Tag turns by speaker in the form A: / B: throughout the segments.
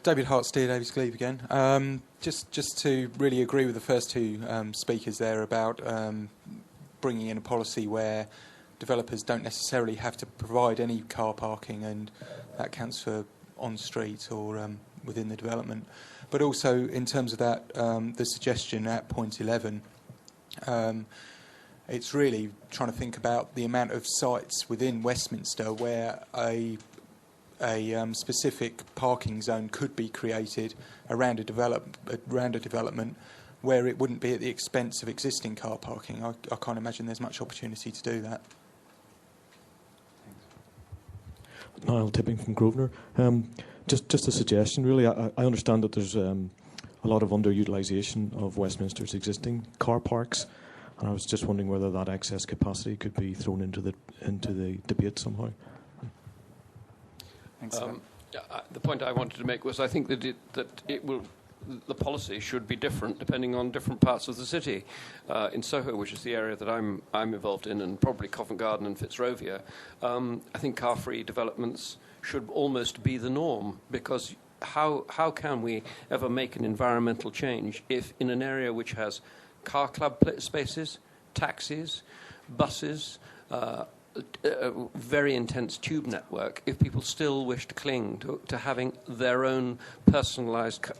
A: David Hartstead, Davies Glebe again. Just to really agree with the first two speakers there about bringing in a policy where developers don't necessarily have to provide any car parking, and that counts for on street or within the development. But also in terms of that, the suggestion at point 11, it's really trying to think about the amount of sites within Westminster where a specific parking zone could be created around a development where it wouldn't be at the expense of existing car parking. I can't imagine there's much opportunity to do that.
B: Niall Tipping from Grosvenor. Just a suggestion, really. I understand that there's a lot of underutilisation of Westminster's existing car parks, and I was just wondering whether that excess capacity could be thrown into the debate somehow.
C: Thanks. The point I wanted to make was I think that the policy should be different depending on different parts of the city. In Soho, which is the area that I'm involved in, and probably Covent Garden and Fitzrovia, I think car-free developments should almost be the norm, because how can we ever make an environmental change if in an area which has car club spaces, taxis, buses, very intense tube network, if people still wish to cling to having their own personalised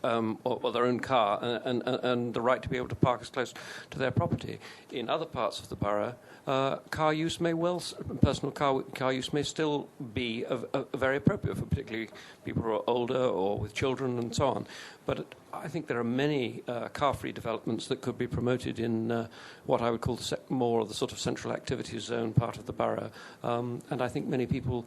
C: or their own car and the right to be able to park as close to their property. In other parts of the borough, personal car use may still be very appropriate for particularly people who are older or with children and so on. But I think there are many car-free developments that could be promoted in what I would call more of the sort of central activities zone part of the borough. And I think many people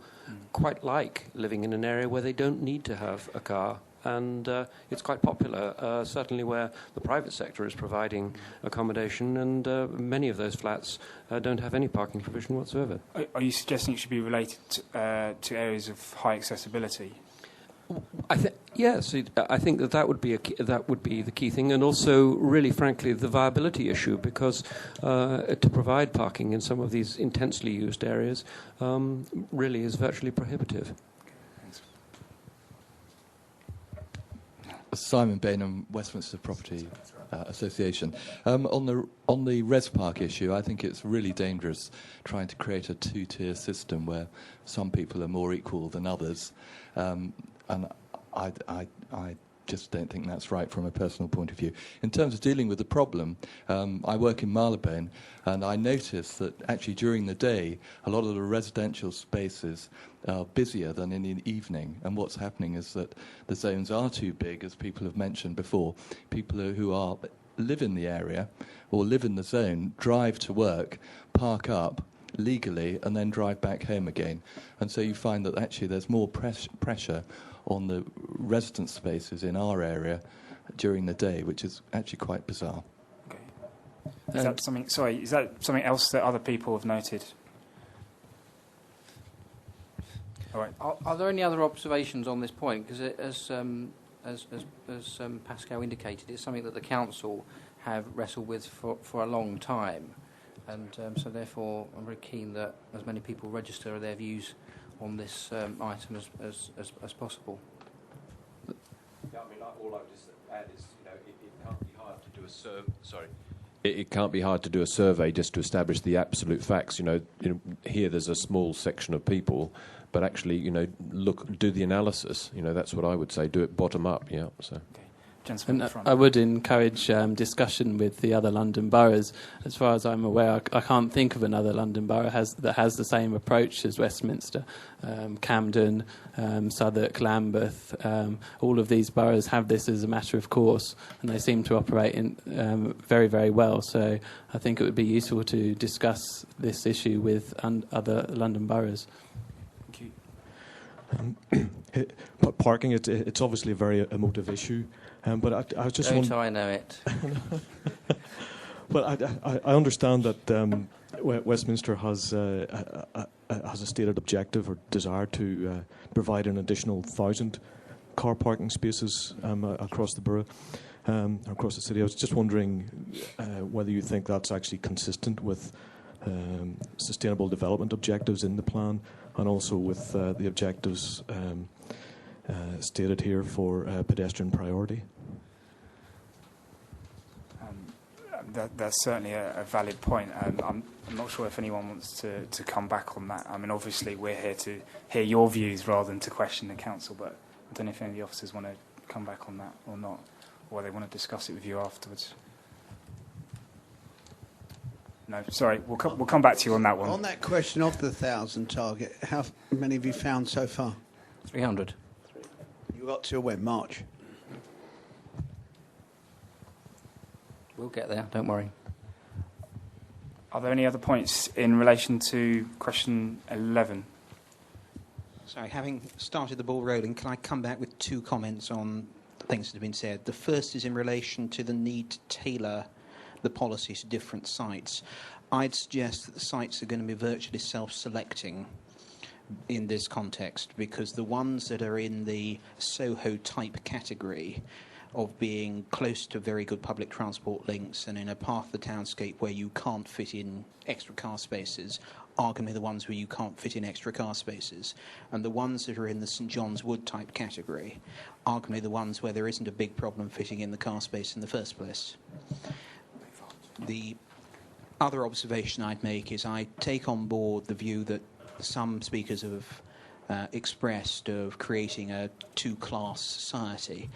C: quite like living in an area where they don't need to have a car. And it's quite popular, certainly where the private sector is providing accommodation, and many of those flats don't have any parking provision whatsoever.
D: Are you suggesting it should be related to areas of high accessibility?
C: Yes, I think that would be the key thing, and also, really, frankly, the viability issue, because to provide parking in some of these intensely used areas really is virtually prohibitive.
E: Simon Bainham, Westminster Property Association. On the Res Park issue, I think it's really dangerous trying to create a two-tier system where some people are more equal than others, and I just don't think that's right from a personal point of view. In terms of dealing with the problem, I work in Marylebone, and I notice that actually during the day, a lot of the residential spaces are busier than in the evening. And what's happening is that the zones are too big, as people have mentioned before. People who live in the area or live in the zone drive to work, park up legally, and then drive back home again. And so you find that actually there's more pressure on the residence spaces in our area during the day, which is actually quite bizarre.
D: Okay. Is that something else that other people have noted? All right.
F: Are there any other observations on this point? Because as Pascal indicated, it's something that the council have wrestled with for a long time, and so therefore I'm very keen that as many people register their views on this item as possible.
G: Yeah, I mean, all I would just add is, it can't be hard to do a survey. Sorry. It can't be hard to do a survey just to establish the absolute facts. Here there's a small section of people, but actually, do the analysis. That's what I would say. Do it bottom up. Yeah. So. Okay.
H: And I would encourage discussion with the other London boroughs. As far as I'm aware, I can't think of another London borough that has the same approach as Westminster. Camden, Southwark, Lambeth, all of these boroughs have this as a matter of course, and they seem to operate in very, very well. So I think it would be useful to discuss this issue with other London boroughs.
B: Parking, it's obviously a very emotive issue. But I was just
F: I know it.
B: Well, I understand that Westminster has a stated objective or desire to provide an additional 1,000 car parking spaces across the borough, across the city. I was just wondering whether you think that's actually consistent with sustainable development objectives in the plan, and also with the objectives stated here for pedestrian priority.
D: That's certainly a valid point. I'm not sure if anyone wants to come back on that. I mean, obviously, we're here to hear your views rather than to question the council, but I don't know if any of the officers want to come back on that or not, or they want to discuss it with you afterwards. No, sorry, we'll come back to you on that one.
I: On that question of the 1,000 target, how many have you found so far?
F: 300.
I: You got till when? March?
F: We'll get there, don't worry.
D: Are there any other points in relation to question 11?
J: Sorry, having started the ball rolling, can I come back with two comments on things that have been said? The first is in relation to the need to tailor the policy to different sites. I'd suggest that the sites are going to be virtually self-selecting in this context, because the ones that are in the Soho type category of being close to very good public transport links and in a part of the townscape where you can't fit in extra car spaces are going to be the ones where you can't fit in extra car spaces. And the ones that are in the St John's Wood type category are going to be the ones where there isn't a big problem fitting in the car space in the first place. The other observation I'd make is I take on board the view that some speakers have expressed of creating a two-class society.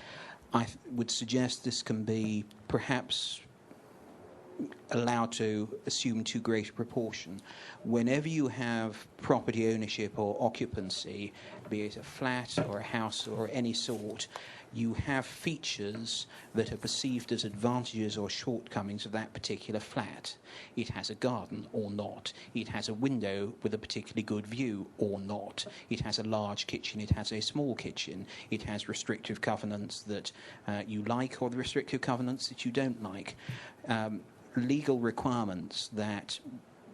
J: I would suggest this can be perhaps allowed to assume too great a proportion. Whenever you have property ownership or occupancy, be it a flat or a house or any sort, you have features that are perceived as advantages or shortcomings of that particular flat. It has a garden or not. It has a window with a particularly good view or not. It has a large kitchen. It has a small kitchen. It has restrictive covenants that you like or the restrictive covenants that you don't like. Legal requirements that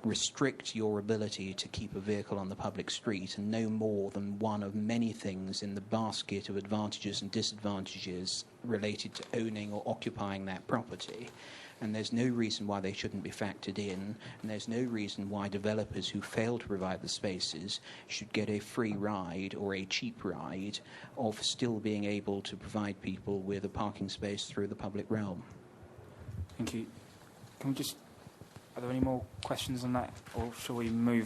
J: restrict your ability to keep a vehicle on the public street and no more than one of many things in the basket of advantages and disadvantages related to owning or occupying that property. And there's no reason why they shouldn't be factored in, and there's no reason why developers who fail to provide the spaces should get a free ride or a cheap ride of still being able to provide people with a parking space through the public realm.
D: Thank you. Can we just... Are there any more questions on that, or shall we move